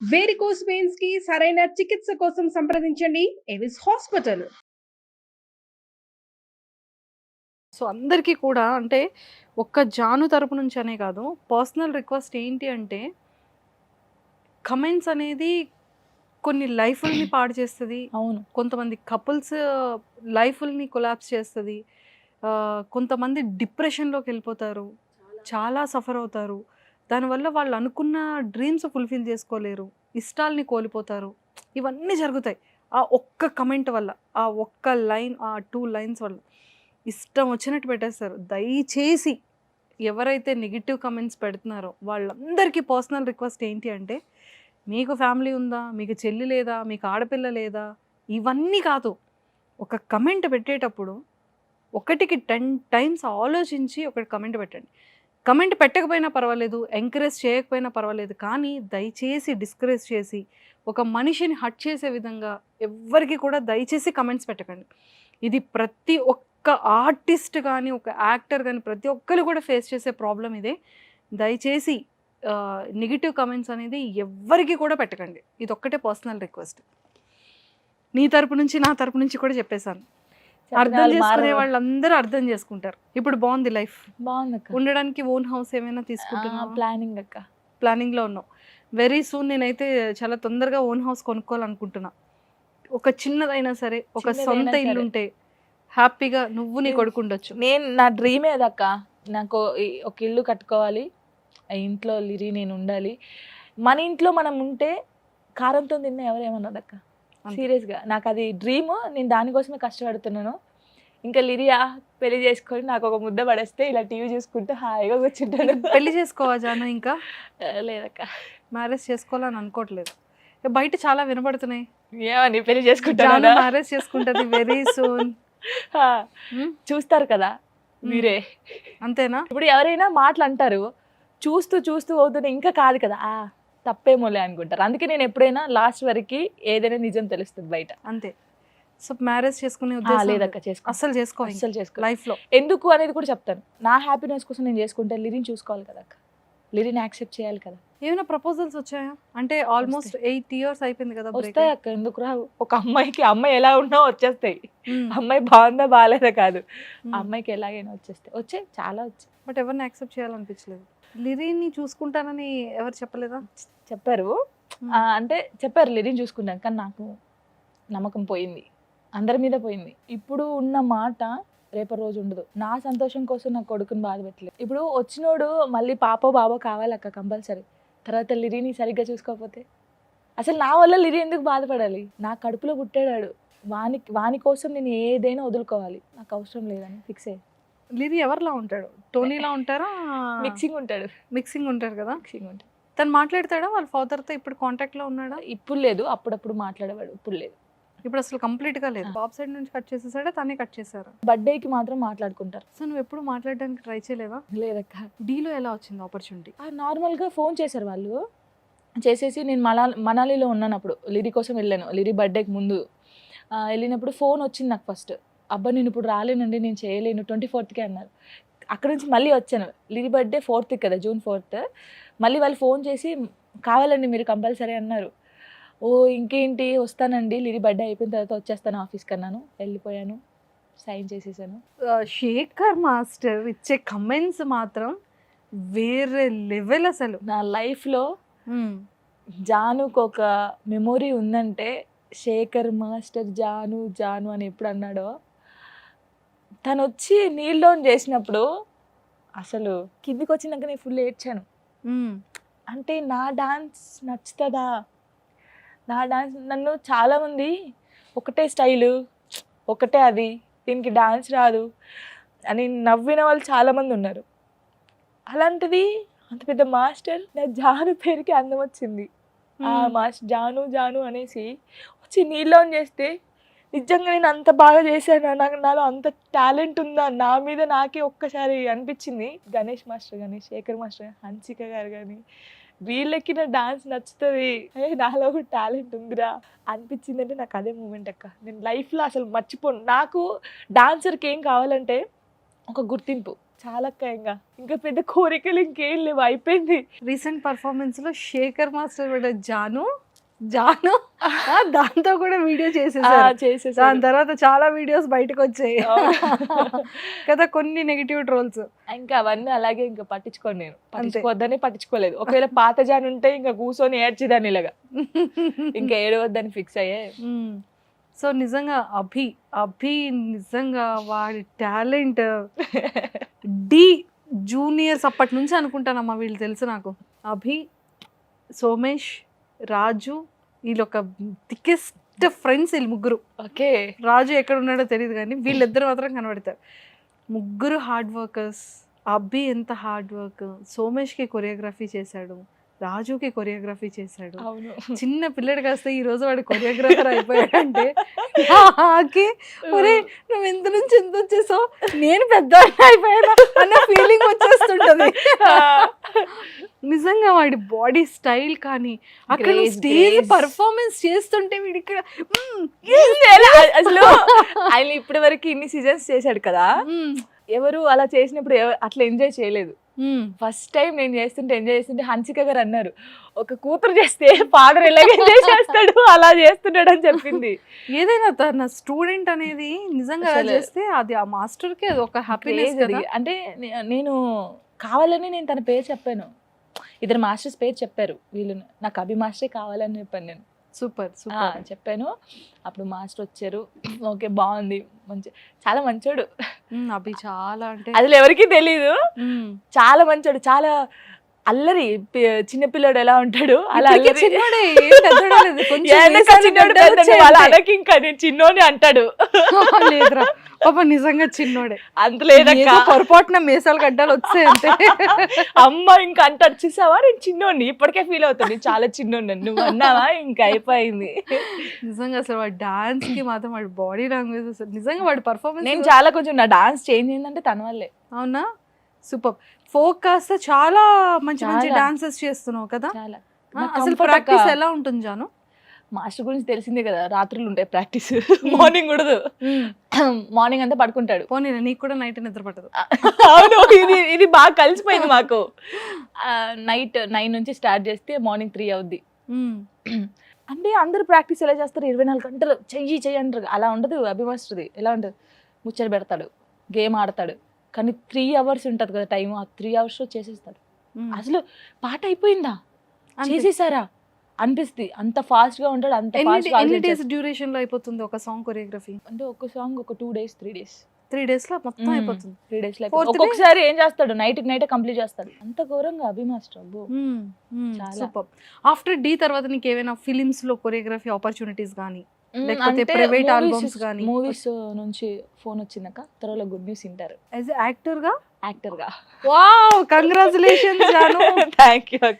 Varicose veins కి సరైన చికిత్స కోసం సంప్రదించండి ఎవిస్ హాస్పిటల్. సో, అందరికీ కూడా అంటే ఒక్క జాను తరపు నుంచి అనే కాదు. పర్సనల్ రిక్వెస్ట్ ఏంటి అంటే, కమెంట్స్ అనేది కొన్ని లైఫుల్ని పాడు చేస్తది. అవును. కొంతమంది కపుల్స్ లైఫుల్ని కొలాప్స్ చేస్తది. కొంతమంది డిప్రెషన్‌లోకెళ్ళిపోతారు. చాలా సఫర్ అవుతారు. దానివల్ల వాళ్ళు అనుకున్న డ్రీమ్స్ ఫుల్‌ఫిల్ చేసుకోలేరు. ఇష్టాల్ని కోల్పోతారు. ఇవన్నీ జరుగుతాయి. ఆ ఒక్క కమెంట్ వల్ల, ఆ ఒక్క లైన్, ఆ 2 లైన్స్ వల్ల. ఇష్టం వచ్చినట్టు పెట్టేస్తారు. దయచేసి ఎవరైతే నెగెటివ్ కమెంట్స్ పెడుతున్నారో వాళ్ళందరికీ పర్సనల్ రిక్వెస్ట్ ఏంటి అంటే, మీకు ఫ్యామిలీ ఉందా? మీకు చెల్లి లేదా? మీకు ఆడపిల్ల లేదా? ఇవన్నీ కాదు. ఒక కమెంట్ పెట్టేటప్పుడు ఒకటికి 10 టైమ్స్ ఆలోచించి ఒక కమెంట్ పెట్టండి. కమెంట్ పెట్టకపోయినా పర్వాలేదు, ఎంకరేజ్ చేయకపోయినా పర్వాలేదు. కానీ దయచేసి డిస్కరేజ్ చేసి, ఒక మనిషిని హర్ట్ చేసే విధంగా ఎవ్వరికీ కూడా దయచేసి కమెంట్స్ పెట్టకండి. ఇది ప్రతి ఒక్క ఆర్టిస్ట్ గానీ, ఒక యాక్టర్ గానీ ప్రతి ఒక్కరు కూడా ఫేస్ చేసే ప్రాబ్లమ్ ఇదే. దయచేసి నెగెటివ్ కమెంట్స్ అనేది ఎవ్వరికీ కూడా పెట్టకండి. ఇదొక్కటే పర్సనల్ రిక్వెస్ట్. నీ తరపు నుంచి, నా తరపు నుంచి కూడా చెప్పేసాను. అర్థం చేసుకునే వాళ్ళందరూ అర్థం చేసుకుంటారు. ఇప్పుడు బాగుంది లైఫ్. బాగుందక్క. ఉండడానికి ఓన్ హౌస్ ఏమైనా తీసుకుంటున్నావా? ప్లానింగ్ అక్క. ప్లానింగ్‌లో ఉన్నావు. వెరీ సూన్ నేనైతే చాలా తొందరగా ఓన్ హౌస్ కొనుక్కోవాలనుకుంటున్నా. ఒక చిన్నదైనా సరే, ఒక సొంత ఇల్లుంటే హ్యాపీగా నువ్వు నీ కొడుకు ఉండొచ్చు. నేను నా డ్రీమే అదక్క. నాకు ఒక ఇల్లు కట్టుకోవాలి. ఆ ఇంట్లో లిరి నేను ఉండాలి. మన ఇంట్లో మనం ఉంటే కారంతో తిన్న ఎవరేమన్నదక్క. సీరియస్గా నాకు అది డ్రీమ్. నేను దానికోసమే కష్టపడుతున్నాను. ఇంకా లిరియా పెళ్లి చేసుకొని నాకు ఒక ముద్ద పడేస్తే ఇలా టీవీ చూసుకుంటూ హాయిగా కూర్చుంటాను. పెళ్లి చేసుకోవా జాను? ఇంకా లేదక్క, మ్యారేజ్ చేసుకోవాలని అనుకోవట్లేదు. బయట చాలా వినబడుతున్నాయి. ఏమని పెళ్లి చేసుకుంటాను, జాను మ్యారేజ్ చేసుకుంటది వెరీ సూన్. చూస్తారు కదా మీరే. అంతేనా? ఇప్పుడు ఎవరైనా మాటలు అంటారు, చూస్తూ చూస్తూ అవుతుంటే ఇంకా కాదు కదా, తప్పేమోలే అనుకుంటారు. అందుకే నేను ఎప్పుడైనా లాస్ట్ వరకు ఏదైనా నిజం తెలుస్తుంది బయట. అంతే. సో మ్యారేజ్ చేసుకునే ఉద్దేశం లేదక్క, అస్సలు చేసుకో లైఫ్ లో. ఎందుకు అనేది కూడా చెప్తాను. నా హ్యాపీనెస్ కోసం నేను చేసుకుంటే లిరిని చూసుకోవాలి కదా అక్క, లిరిని యాక్సెప్ట్ చేయాలి కదా. ఏమైనా ప్రపోజల్స్ వచ్చాయా? అంటే ఆల్మోస్ట్ 8 years అయిపోయింది కదా. వస్తాయి అక్క, ఎందుకు రావు? ఒక అమ్మాయికి అమ్మాయి ఎలా ఉన్నా వచ్చేస్తాయి. అమ్మాయి బాగుందా బాగాలేదా కాదు, అమ్మాయికి ఎలాగైనా వచ్చేస్తాయి. వచ్చాయి, చాలా వచ్చాయి. బట్ ఎవరిని యాక్సెప్ట్ చేయాలనిపించలేదు. లిరిని చూసుకుంటానని ఎవరు చెప్పలేదా? చెప్పారు. అంటే చెప్పారు లిరిని చూసుకుంటాను, కానీ నాకు నమ్మకం పోయింది, అందరి మీద పోయింది. ఇప్పుడు ఉన్న మాట రేపటి రోజు ఉండదు. నా సంతోషం కోసం నా కొడుకుని బాధ పెట్టలేదు. ఇప్పుడు వచ్చినోడు మళ్ళీ పాపో బాబో కావాలక్క కంపల్సరీ. తర్వాత లిరిని సరిగ్గా చూసుకోకపోతే అసలు నా వల్ల లిరి ఎందుకు బాధపడాలి? నా కడుపులో పుట్టాడు, వాని కోసం నేను ఏదైనా వదులుకోవాలి. నాకు అవసరం లేదని ఫిక్స్ అయ్యి. లిరి ఎవరిలా ఉంటాడు? టోనీలా ఉంటారా? మిక్సింగ్ ఉంటాడు కదా. మిక్సింగ్ ఉంటాడు. తను మాట్లాడతాడా వాళ్ళ ఫాదర్తో? ఇప్పుడు కాంటాక్ట్లో ఉన్నాడా? ఇప్పుడు లేదు, అప్పుడప్పుడు మాట్లాడేవాడు. ఇప్పుడు లేదు. ఇప్పుడు అసలు కంప్లీట్గా లేదు. బాబ్ సైడ్ నుంచి కట్ చేసేసాడా, తనే కట్ చేశారా? బర్త్డేకి మాత్రం మాట్లాడుకుంటారు. సో నువ్వు ఎప్పుడు మాట్లాడడానికి ట్రై చేయలేదా? లేదక్క. డీలో ఎలా వచ్చింది ఆపర్చునిటీ? నార్మల్గా ఫోన్ చేశారు వాళ్ళు. చేసేసి నేను మనాలిలో ఉన్నాను అప్పుడు. లిరి కోసం వెళ్ళాను, లిరి బర్త్డేకి ముందు. వెళ్ళినప్పుడు ఫోన్ వచ్చింది నాకు ఫస్ట్. అబ్బా నేను ఇప్పుడు రాలేనండి, నేను చేయలేను, 24th అన్నారు. అక్కడ నుంచి మళ్ళీ వచ్చాను. లిరి బర్త్డే 4th కదా, June 4th. మళ్ళీ వాళ్ళు ఫోన్ చేసి కావాలండి మీరు కంపల్సరీ అన్నారు. ఓ ఇంకేంటి వస్తానండి, లిరి బర్త్డే అయిపోయిన తర్వాత వచ్చేస్తాను ఆఫీస్కి అన్నాను. వెళ్ళిపోయాను, సైన్ చేసేసాను. శేఖర్ మాస్టర్ ఇచ్చే కమెంట్స్ మాత్రం వేరే లెవెల్ అసలు. నా లైఫ్లో జానుకు ఒక మెమొరీ ఉందంటే, శేఖర్ మాస్టర్ జాను జాను అని ఎప్పుడు అన్నాడో, తను వచ్చి నీల్ డౌన్ చేసినప్పుడు అసలు కిందికి వచ్చినాక నేను ఫుల్ ఏడ్చాను. అంటే నా డాన్స్ నచ్చుతుందా? నా డాన్స్ నన్ను చాలామంది ఒకటే స్టైలు, ఒకటే అది, దీనికి డాన్స్ రాదు అని నవ్విన వాళ్ళు చాలామంది ఉన్నారు. అలాంటిది అంత పెద్ద మాస్టర్ నా జాను పేరుకి అందం వచ్చింది. ఆ మాస్టర్ జాను జాను అనేసి వచ్చి నీల్ డౌన్ చేస్తే నిజంగా నేను అంత బాగా చేశాను, నాలో అంత టాలెంట్ ఉందా నా మీద నాకే ఒక్కసారి అనిపించింది. గణేష్ మాస్టర్ కానీ, శేఖర్ మాస్టర్, హన్సిక గారు కానీ, వీళ్ళకి నా డాన్స్ నచ్చుతుంది, నాలో కూడా టాలెంట్ ఉందిరా అనిపించింది. అంటే నాకు అదే మూమెంట్ అక్క. నేను లైఫ్లో అసలు మర్చిపోను. నాకు డాన్సర్కి ఏం కావాలంటే ఒక గుర్తింపు. చాలా ఇంకా పెద్ద కోరికలు ఇంకేం లేవు, అయిపోయింది. రీసెంట్ పర్ఫార్మెన్స్ లో శేఖర్ మాస్టర్ కూడా జాను దాంతో కూడా వీడియో చేసేసారు. దాని తర్వాత చాలా వీడియోస్ బయటకు వచ్చాయి కదా, కొన్ని నెగిటివ్ ట్రోల్స్. ఇంకా అవన్నీ అలాగే ఇంకా పట్టించుకోండి, నేను పట్టించుకోవద్దని పట్టించుకోలేదు. ఒకవేళ పాత జాన్ ఉంటే ఇంకా కూర్చొని ఏడ్చిదాన్ని ఇలాగా, ఇంకా ఏడవద్దని ఫిక్స్ అయ్యే. సో నిజంగా అభి నిజంగా వాడి టాలెంట్ డి జూనియర్స్ అప్పటి నుంచి అనుకుంటానమ్మా వీళ్ళు తెలుసు నాకు. అభి, సోమేష్, రాజు, వీళ్ళు ఒక థికెస్ట్ ఫ్రెండ్స్ వీళ్ళు ముగ్గురు. ఓకే, రాజు ఎక్కడ ఉన్నాడో తెలియదు కానీ వీళ్ళిద్దరు మాత్రం కనబడతారు. ముగ్గురు హార్డ్ వర్కర్స్. అభి ఎంత హార్డ్ వర్క్, సోమేష్కి కొరియోగ్రఫీ చేశాడు, రాజుకి కొరియోగ్రఫీ చేశాడు. అవును, చిన్న పిల్లడు కాస్తే ఈ రోజు వాడు కొరియోగ్రాఫర్ అయిపోయాడంటే ఒరే నువ్వు ఎంత నుంచి ఎంత వచ్చేసావు, నేను పెద్ద అయిపోయాను అన్న ఫీలింగ్ వచ్చేస్తుంటది. నిజంగా వాడి బాడీ స్టైల్ కానీ అక్కడ స్టేజ్ పర్ఫార్మెన్స్ చేస్తుంటే వీడి ఇక్కడ అసలు ఆయన ఇప్పటి వరకు ఇన్ని సీజన్స్ చేశాడు కదా, ఎవరు అలా చేసినప్పుడు అట్లా ఎంజాయ్ చేయలేదు. ఫస్ట్ టైం నేను చేస్తుంటే ఎంజాయ్ చేస్తుంటే హన్సిక గారు అన్నారు, ఒక కూతురు చేస్తే ఫాదర్ ఎలాగ ఎంజాయ్ చేస్తాడు అలా చేస్తున్నాడు అని చెప్పింది. ఏదైనా తన స్టూడెంట్ అనేది నిజంగా చేస్తే అది ఆ మాస్టర్ కి అది ఒక హ్యాపీనెస్ కదా. అంటే నేను కావాలని నేను తన పేరు చెప్పాను, ఇద్దరు మాస్టర్స్ పేరు చెప్పారు, వీళ్ళు నాకు అభి మాస్టరే కావాలని చెప్పాను నేను. సూపర్ చెప్పాను. అప్పుడు మాస్టర్ వచ్చారు, ఓకే బాగుంది, మంచి చాలా మంచోడు అభి. చాలా అంటే అసలు ఎవరికి తెలీదు, చాలా మంచోడు, చాలా అల్లరి. చిన్నపిల్లడు ఎలా ఉంటాడు అలా అనకి ఇంకా నేను చిన్నోని అంటాడు. లేదురా పాప నిజంగా చిన్నోడే, అంత లేదా పొరపాటున మీసాలు గడ్డాలు వచ్చాయి అంతే. అమ్మ ఇంకా అంటాడు, చూసావా నేను చిన్నోడిని ఇప్పటికే ఫీల్ అవుతుంది, చాలా చిన్నోడిని నువ్వు అన్నావా, ఇంకా అయిపోయింది. నిజంగా అసలు వాడి డాన్స్ కి మాత్రం వాడి బాడీ లాంగ్వేజ్ అసలు నిజంగా వాడి పర్ఫార్మెన్స్. నేను చాలా కొంచెం నా డాన్స్ చేంజ్ అయిందంటే తన వల్లే. అవునా, సూపర్. ఫోక్ కాస్త చాలా మంచి మంచి డాన్సెస్ చేస్తున్నావు కదా. అసలు ప్రాక్టీస్ ఎలా ఉంటుంది జాను? మాస్టర్ గురించి తెలిసిందే కదా, రాత్రులు ఉంటాయి ప్రాక్టీస్, మార్నింగ్ ఉండదు. మార్నింగ్ అంతా పడుకుంటాడు. పోనీ నీకు కూడా నైట్ నిద్ర పట్టదు. అవును, ఇది బాగా కలిసిపోయింది మాకు. నైట్ 9 నుంచి స్టార్ట్ చేస్తే మార్నింగ్ 3 అవుద్ది. అంటే అందరూ ప్రాక్టీస్ ఎలా చేస్తారు, 24 గంటలు చెయ్యి అంటారు, అలా ఉండదు. అభి మాస్టర్ది ఎలా ఉంటుంది, ముచ్చట పెడతాడు, గేమ్ ఆడతాడు, కానీ 3 hours ఉంటుంది కదా టైం, ఆ 3 hours చేసేస్తాడు. అసలు పాట అయిపోయిందా, చేసేసారా అనిపిస్తుంది, అంత ఫాస్ట్ గా ఉంటాడు. అంత ఎన్ని డేస్ డ్యూరేషన్ లో అయిపోతుంది ఒక సాంగ్ కొరియోగ్రఫీ? అంటే ఒక సాంగ్ ఒక 2 days 3 days లో మొత్తం అయిపోతుంది. 3 days లో ఒక్కొక్కసారి ఏం చేస్తాడు, నైట్ కంప్లీట్ చేస్తాడు. అంత ఘోరంగా Abhi master. Super. After Dhee తర్వాత నీకు ఏమైనా ఫిలిమ్స్ లో కొరియోగ్రఫీ ఆపర్చునిటీస్ కానీ లేకపోతే ప్రైవేట్ ఆల్బమ్స్ కానీ? మూవీస్ నుంచి ఫోన్ వచ్చినాక తర్వాత గుడ్ న్యూస్ వింటారు. యాజ్ యాక్టర్ గా wow, congratulations Jaanu. Thank you.